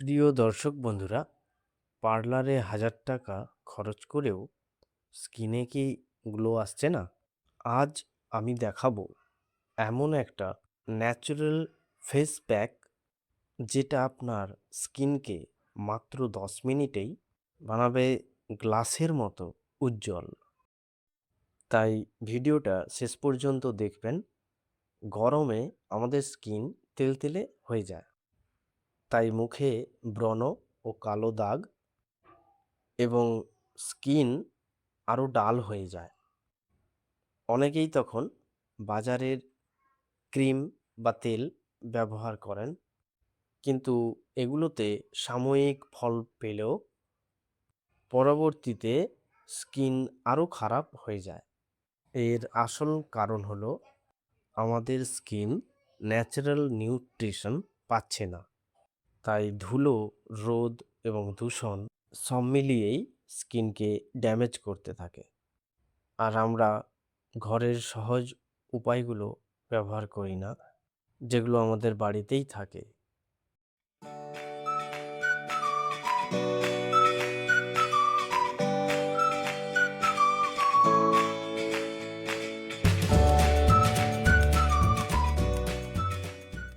প্রিয় দর্শক বন্ধুরা, পার্লারে হাজার টাকা খরচ করেও স্কিনে কি গ্লো আসছে না? আজ আমি দেখাবো এমন একটা ন্যাচারাল ফেস প্যাক যেটা আপনার স্কিনকে মাত্র 10 মিনিটেই বানাবে গ্লাসের মতো উজ্জ্বল। তাই ভিডিওটা শেষ পর্যন্ত দেখবেন। গরমে আমাদের স্কিন তেলতেলে হয়ে যায়, তাই মুখে ব্রণ ও কালো দাগ এবং স্কিন আরও ডাল হয়ে যায়। অনেকেই তখন বাজারের ক্রিম বা তেল ব্যবহার করেন, কিন্তু এগুলোতে সাময়িক ফল পেলেও পরবর্তীতে স্কিন আরও খারাপ হয়ে যায়। এর আসল কারণ হলো আমাদের স্কিন ন্যাচারাল নিউট্রিশন পাচ্ছে না। তাই ধুলো, রোদ এবং দূষণ সব মিলিয়েই স্কিনকে ড্যামেজ করতে থাকে। আর আমরা ঘরের সহজ উপায়গুলো ব্যবহার করি না, যেগুলো আমাদের বাড়িতেই থাকে।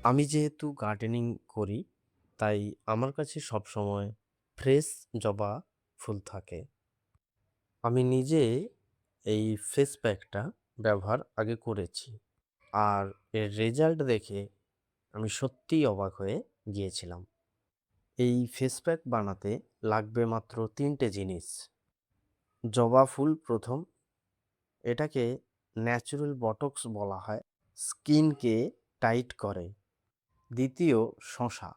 আমি যেহেতু গার্ডেনিং করি, তাই আমার কাছে সবসময় ফ্রেশ জবা ফুল থাকে। আমি নিজে এই ফেস প্যাকটা ব্যবহার আগে করেছি, আর এর রেজাল্ট দেখে আমি সত্যিই অবাক হয়ে গিয়েছিলাম। এই ফেস প্যাক বানাতে লাগবে মাত্র 3টে জিনিস। জবা ফুল প্রথম, এটাকে ন্যাচারাল বটক্স বলা হয়, স্কিনকে টাইট করে। দ্বিতীয়, শসা,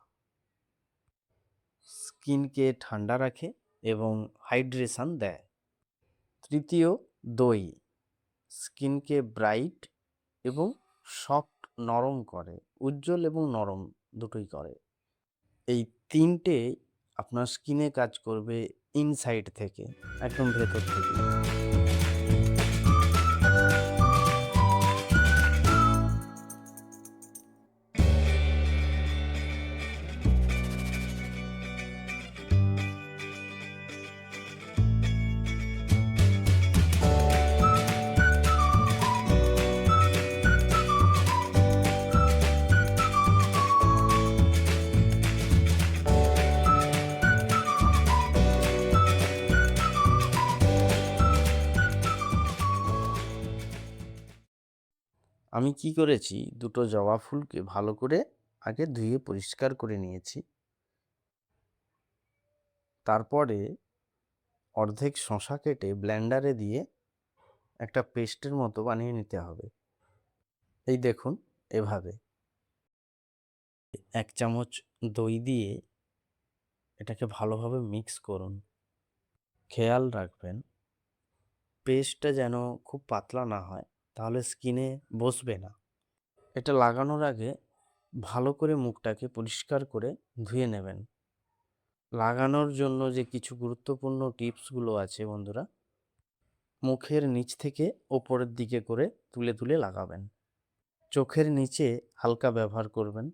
স্কিনকে ঠান্ডা রাখে এবং হাইড্রেশন দেয়। তৃতীয়, দই, স্কিনকে ব্রাইট এবং সফট নরম করে, উজ্জ্বল এবং নরম দুটোই করে। এই 3টে আপনার স্কিনে কাজ করবে ইনসাইড থেকে, একদম ভেতর থেকে। আমি কি করেছি, দুটো জবা ফুলকে ভালো করে আগে ধুয়ে পরিষ্কার করে নিয়েছি। তারপরে অর্ধেক শসা কেটে ব্লেন্ডারে দিয়ে একটা পেস্টের মতো বানিয়ে নিতে হবে। এই দেখুন, এভাবে 1 চামচ দই দিয়ে এটাকে ভালোভাবে মিক্স করুন। খেয়াল রাখবেন পেস্টটা যেন খুব পাতলা না হয়, তাহলে স্কিনে বসবে না। এটা লাগানোর আগে ভালো করে মুখটাকে পরিষ্কার করে ধুয়ে নেবেন। লাগানোর জন্য যে কিছু গুরুত্বপূর্ণ টিপসগুলো আছে বন্ধুরা, মুখের নিচ থেকে ওপরের দিকে করে তুলে তুলে লাগাবেন। চোখের নিচে হালকা ব্যবহার করবেন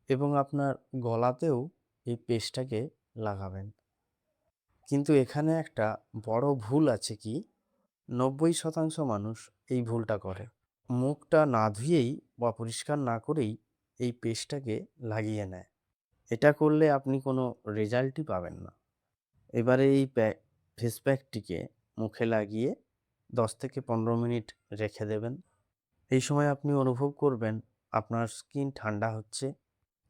এবং আপনার গলাতেও এই পেস্টটাকে লাগাবেন। কিন্তু এখানে একটা বড় ভুল আছে, কি 90% মানুষ এই ভুলটা করে। মুখটা না ধুয়েই বা পরিষ্কার না করেই এই পেস্টটাকে লাগিয়ে নেয়। এটা করলে আপনি কোনো রেজাল্টই পাবেন না। এবারে এই ফেস প্যাকটিকে মুখে লাগিয়ে 10 থেকে 15 মিনিট রেখে দেবেন। এই সময় আপনি অনুভব করবেন আপনার স্কিন ঠান্ডা হচ্ছে,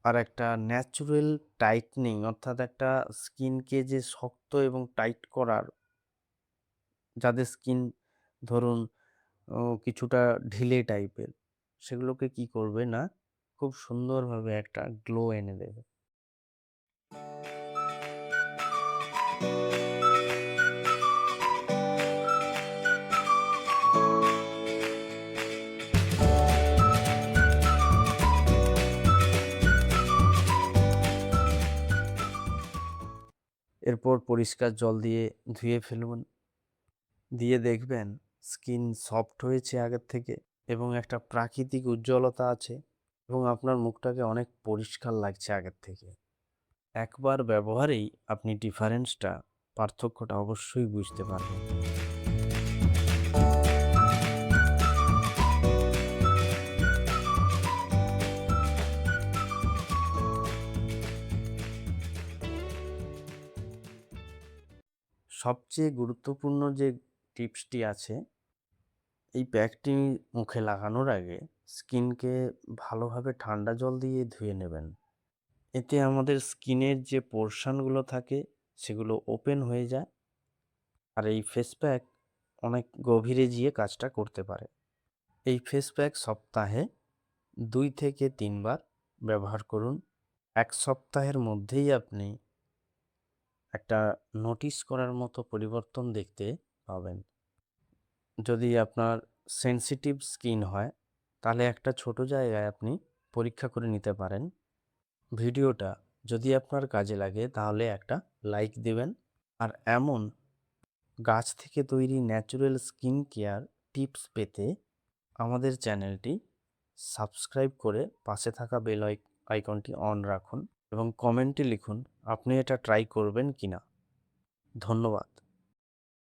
আর একটা ন্যাচারাল টাইটনিং, অর্থাৎ একটা স্কিনকে যে শক্ত এবং টাইট করার, যাদের স্কিন ধরুন কিছুটা ঢিলে টাইপের, সেগুলোকে কি করবে না, খুব সুন্দরভাবে একটা গ্লো এনে দেবে। এরপর পরিষ্কার জল দিয়ে ধুয়ে ফেলুন। দিয়ে দেখবেন স্কিন সফট হয়েছে আগের থেকে এবং একটা প্রাকৃতিক উজ্জ্বলতা আছে এবং আপনার মুখটাকে অনেক পরিষ্কার লাগছে আগের থেকে। একবার ব্যবহারেই আপনি পার্থক্যটা অবশ্যই বুঝতে পারবেন। সবচেয়ে গুরুত্বপূর্ণ যে টিপসটি আছে, এই প্যাকটি মুখে লাগানোর আগে স্কিনকে ভালোভাবে ঠান্ডা জল দিয়ে ধুয়ে নেবেন। এতে আমাদের স্কিনের যে পোরশনগুলো থাকে সেগুলো ওপেন হয়ে যায়, আর এই ফেস প্যাক অনেক গভীরে গিয়ে কাজটা করতে পারে। এই ফেস প্যাক সপ্তাহে 2 থেকে 3 বার ব্যবহার করুন। 1 সপ্তাহের মধ্যেই আপনি একটা নোটিস করার মতো পরিবর্তন দেখতে পাবেন। যদি আপনার সেনসিটিভ স্কিন হয়, তাহলে একটা ছোট জায়গায় আপনি পরীক্ষা করে নিতে পারেন। ভিডিওটা যদি আপনার কাজে লাগে তাহলে একটা লাইক দিবেন। আর এমন গাছ থেকে তৈরি ন্যাচারাল স্কিন কেয়ার টিপস পেতে আমাদের চ্যানেলটি সাবস্ক্রাইব করে পাশে থাকা বেল আইকনটি অন রাখুন এবং কমেন্টে লিখুন আপনি এটা ট্রাই করবেন কিনা। ধন্যবাদ।